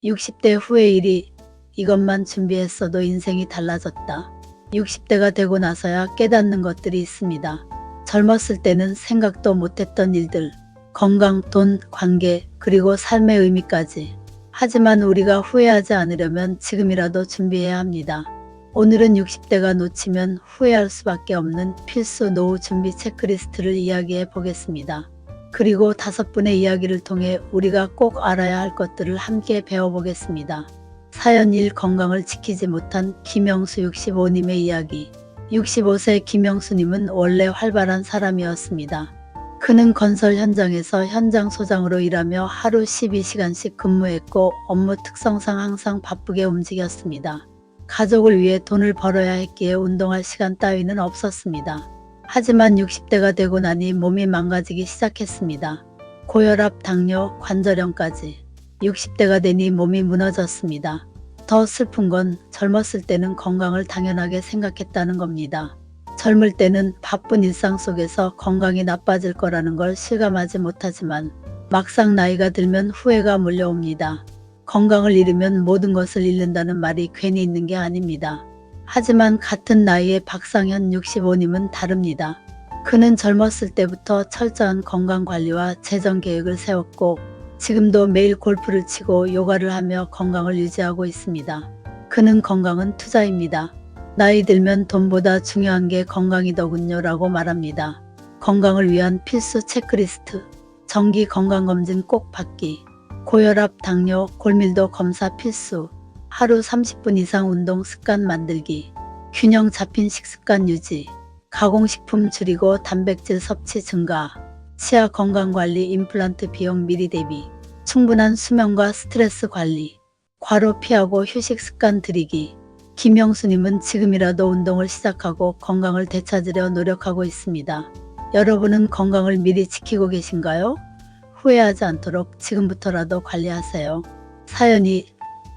60대 후의 일이 이것만 준비했어도 인생이 달라졌다. 60대가 되고 나서야 깨닫는 것들이 있습니다. 젊었을 때는 생각도 못했던 일들, 건강, 돈, 관계, 그리고 삶의 의미까지. 하지만 우리가 후회하지 않으려면 지금이라도 준비해야 합니다. 오늘은 60대가 놓치면 후회할 수밖에 없는 필수 노후 준비 체크리스트를 이야기해 보겠습니다. 그리고 5분의 이야기를 통해 우리가 꼭 알아야 할 것들을 함께 배워보겠습니다. 사연 1. 건강을 지키지 못한 김영수 65님의 이야기. 65세 김영수님은 원래 활발한 사람이었습니다. 그는 건설 현장에서 현장 소장으로 일하며 하루 12시간씩 근무했고 업무 특성상 항상 바쁘게 움직였습니다. 가족을 위해 돈을 벌어야 했기에 운동할 시간 따위는 없었습니다. 하지만 60대가 되고 나니 몸이 망가지기 시작했습니다. 고혈압, 당뇨, 관절염까지. 60대가 되니 몸이 무너졌습니다. 더 슬픈 건 젊었을 때는 건강을 당연하게 생각했다는 겁니다. 젊을 때는 바쁜 일상 속에서 건강이 나빠질 거라는 걸 실감하지 못하지만 막상 나이가 들면 후회가 몰려옵니다. 건강을 잃으면 모든 것을 잃는다는 말이 괜히 있는 게 아닙니다. 하지만 같은 나이의 박상현 65님은 다릅니다. 그는 젊었을 때부터 철저한 건강관리와 재정 계획을 세웠고 지금도 매일 골프를 치고 요가를 하며 건강을 유지하고 있습니다. 그는 건강은 투자입니다. 나이 들면 돈보다 중요한 게 건강이더군요 라고 말합니다. 건강을 위한 필수 체크리스트. 정기 건강검진 꼭 받기. 고혈압, 당뇨, 골밀도 검사 필수. 하루 30분 이상 운동 습관 만들기. 균형 잡힌 식습관 유지. 가공식품 줄이고 단백질 섭취 증가. 치아 건강관리, 임플란트 비용 미리 대비. 충분한 수면과 스트레스 관리. 과로 피하고 휴식 습관 들이기. 김영수님은 지금이라도 운동을 시작하고 건강을 되찾으려 노력하고 있습니다. 여러분은 건강을 미리 지키고 계신가요? 후회하지 않도록 지금부터라도 관리하세요. 사연이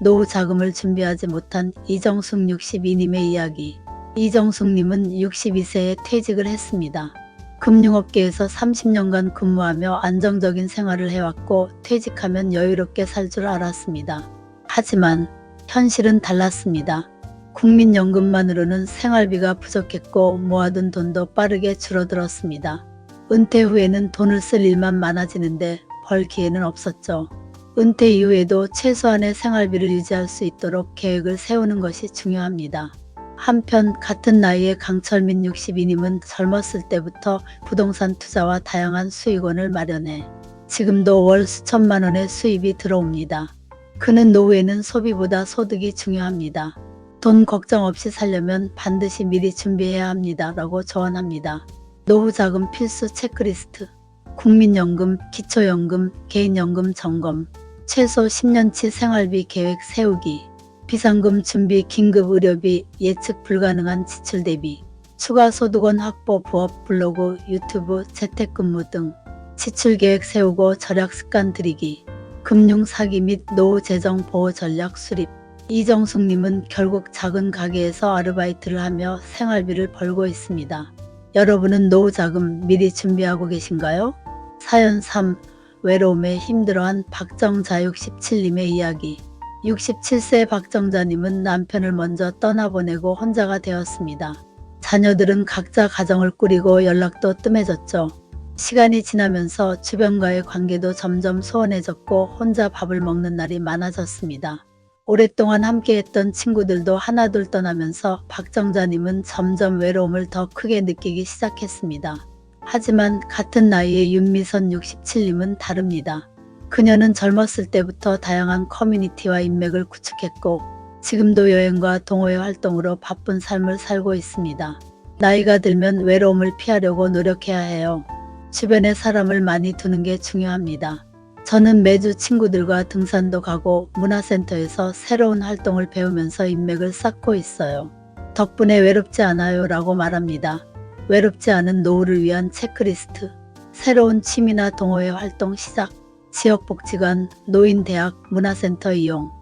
노후 자금을 준비하지 못한 이정숙 62님의 이야기. 이정숙님은 62세에 퇴직을 했습니다. 금융업계에서 30년간 근무하며 안정적인 생활을 해왔고 퇴직하면 여유롭게 살 줄 알았습니다. 하지만 현실은 달랐습니다. 국민연금만으로는 생활비가 부족했고 모아둔 돈도 빠르게 줄어들었습니다. 은퇴 후에는 돈을 쓸 일만 많아지는데 벌 기회는 없었죠. 은퇴 이후에도 최소한의 생활비를 유지할 수 있도록 계획을 세우는 것이 중요합니다. 한편 같은 나이의 강철민 62님은 젊었을 때부터 부동산 투자와 다양한 수익원을 마련해 지금도 월 수천만 원의 수입이 들어옵니다. 그는 노후에는 소비보다 소득이 중요합니다. 돈 걱정 없이 살려면 반드시 미리 준비해야 합니다. 라고 조언합니다. 노후자금 필수 체크리스트. 국민연금, 기초연금, 개인연금 점검. 최소 10년치 생활비 계획 세우기. 비상금 준비, 긴급의료비, 예측 불가능한 지출 대비. 추가 소득원 확보, 부업, 블로그, 유튜브, 재택근무 등. 지출 계획 세우고 절약 습관 들이기. 금융 사기 및 노후 재정 보호 전략 수립. 이정숙님은 결국 작은 가게에서 아르바이트를 하며 생활비를 벌고 있습니다. 여러분은 노후 자금 미리 준비하고 계신가요? 사연 3. 외로움에 힘들어한 박정자 67님의 이야기. 67세 박정자님은 남편을 먼저 떠나보내고 혼자가 되었습니다. 자녀들은 각자 가정을 꾸리고 연락도 뜸해졌죠. 시간이 지나면서 주변과의 관계도 점점 소원해졌고 혼자 밥을 먹는 날이 많아졌습니다. 오랫동안 함께했던 친구들도 하나둘 떠나면서 박정자님은 점점 외로움을 더 크게 느끼기 시작했습니다. 하지만 같은 나이의 윤미선 67님은 다릅니다. 그녀는 젊었을 때부터 다양한 커뮤니티와 인맥을 구축했고 지금도 여행과 동호회 활동으로 바쁜 삶을 살고 있습니다. 나이가 들면 외로움을 피하려고 노력해야 해요. 주변에 사람을 많이 두는 게 중요합니다. 저는 매주 친구들과 등산도 가고 문화센터에서 새로운 활동을 배우면서 인맥을 쌓고 있어요. 덕분에 외롭지 않아요 라고 말합니다. 외롭지 않은 노후를 위한 체크리스트. 새로운 취미나 동호회 활동 시작. 지역복지관, 노인대학, 문화센터 이용.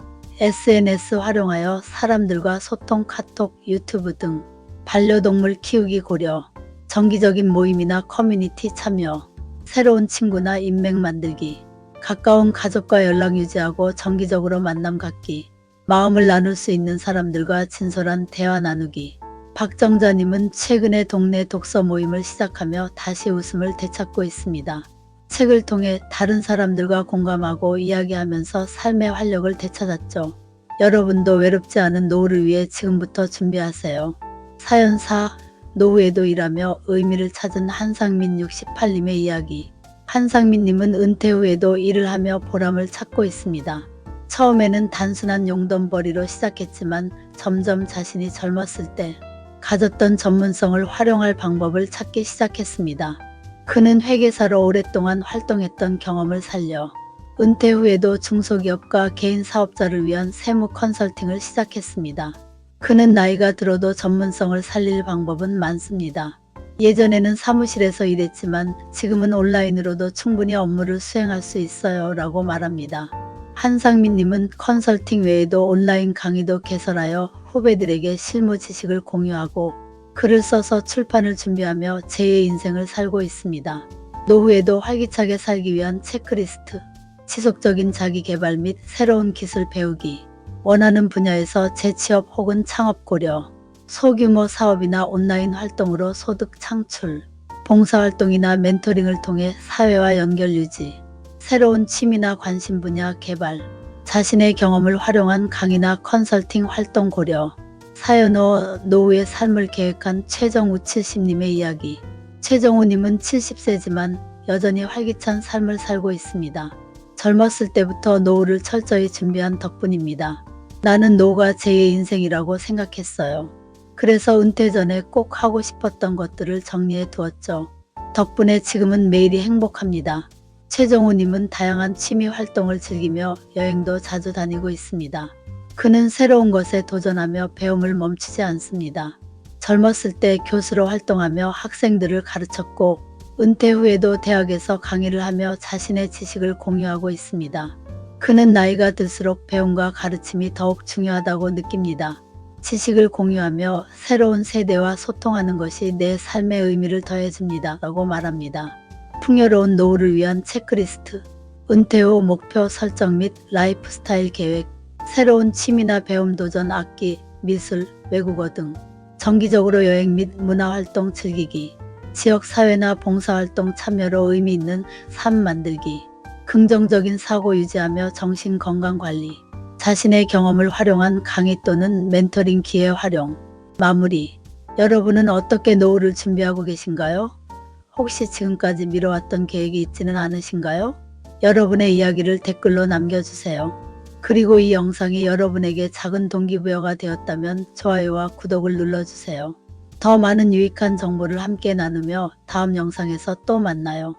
SNS 활용하여 사람들과 소통, 카톡, 유튜브 등. 반려동물 키우기 고려. 정기적인 모임이나 커뮤니티 참여. 새로운 친구나 인맥 만들기. 가까운 가족과 연락 유지하고 정기적으로 만남 갖기, 마음을 나눌 수 있는 사람들과 진솔한 대화 나누기. 박정자님은 최근에 동네 독서 모임을 시작하며 다시 웃음을 되찾고 있습니다. 책을 통해 다른 사람들과 공감하고 이야기하면서 삶의 활력을 되찾았죠. 여러분도 외롭지 않은 노후를 위해 지금부터 준비하세요. 사연 4. 노후에도 일하며 의미를 찾은 한상민 68님의 이야기. 한상민님은 은퇴 후에도 일을 하며 보람을 찾고 있습니다. 처음에는 단순한 용돈벌이로 시작했지만 점점 자신이 젊었을 때 가졌던 전문성을 활용할 방법을 찾기 시작했습니다. 그는 회계사로 오랫동안 활동했던 경험을 살려 은퇴 후에도 중소기업과 개인 사업자를 위한 세무 컨설팅을 시작했습니다. 그는 나이가 들어도 전문성을 살릴 방법은 많습니다. 예전에는 사무실에서 일했지만 지금은 온라인으로도 충분히 업무를 수행할 수 있어요 라고 말합니다. 한상민님은 컨설팅 외에도 온라인 강의도 개설하여 후배들에게 실무 지식을 공유하고 글을 써서 출판을 준비하며 제2의 인생을 살고 있습니다. 노후에도 활기차게 살기 위한 체크리스트, 지속적인 자기 개발 및 새로운 기술 배우기, 원하는 분야에서 재취업 혹은 창업 고려, 소규모 사업이나 온라인 활동으로 소득 창출, 봉사활동이나 멘토링을 통해 사회와 연결 유지, 새로운 취미나 관심 분야 개발, 자신의 경험을 활용한 강의나 컨설팅 활동 고려. 사연 5. 노후의 삶을 계획한 최정우 70님의 이야기. 최정우님은 70세지만 여전히 활기찬 삶을 살고 있습니다. 젊었을 때부터 노후를 철저히 준비한 덕분입니다. 나는 노후가 제2의 인생이라고 생각했어요. 그래서 은퇴 전에 꼭 하고 싶었던 것들을 정리해 두었죠. 덕분에 지금은 매일이 행복합니다. 최정우님은 다양한 취미 활동을 즐기며 여행도 자주 다니고 있습니다. 그는 새로운 것에 도전하며 배움을 멈추지 않습니다. 젊었을 때 교수로 활동하며 학생들을 가르쳤고 은퇴 후에도 대학에서 강의를 하며 자신의 지식을 공유하고 있습니다. 그는 나이가 들수록 배움과 가르침이 더욱 중요하다고 느낍니다. 지식을 공유하며 새로운 세대와 소통하는 것이 내 삶의 의미를 더해줍니다 라고 말합니다. 풍요로운 노후를 위한 체크리스트, 은퇴 후 목표 설정 및 라이프 스타일 계획, 새로운 취미나 배움 도전 악기, 미술, 외국어 등 정기적으로 여행 및 문화활동 즐기기, 지역사회나 봉사활동 참여로 의미 있는 삶 만들기, 긍정적인 사고 유지하며 정신건강관리, 자신의 경험을 활용한 강의 또는 멘토링 기회 활용. 마무리. 여러분은 어떻게 노후를 준비하고 계신가요? 혹시 지금까지 미뤄왔던 계획이 있지는 않으신가요? 여러분의 이야기를 댓글로 남겨주세요. 그리고 이 영상이 여러분에게 작은 동기부여가 되었다면 좋아요와 구독을 눌러주세요. 더 많은 유익한 정보를 함께 나누며 다음 영상에서 또 만나요.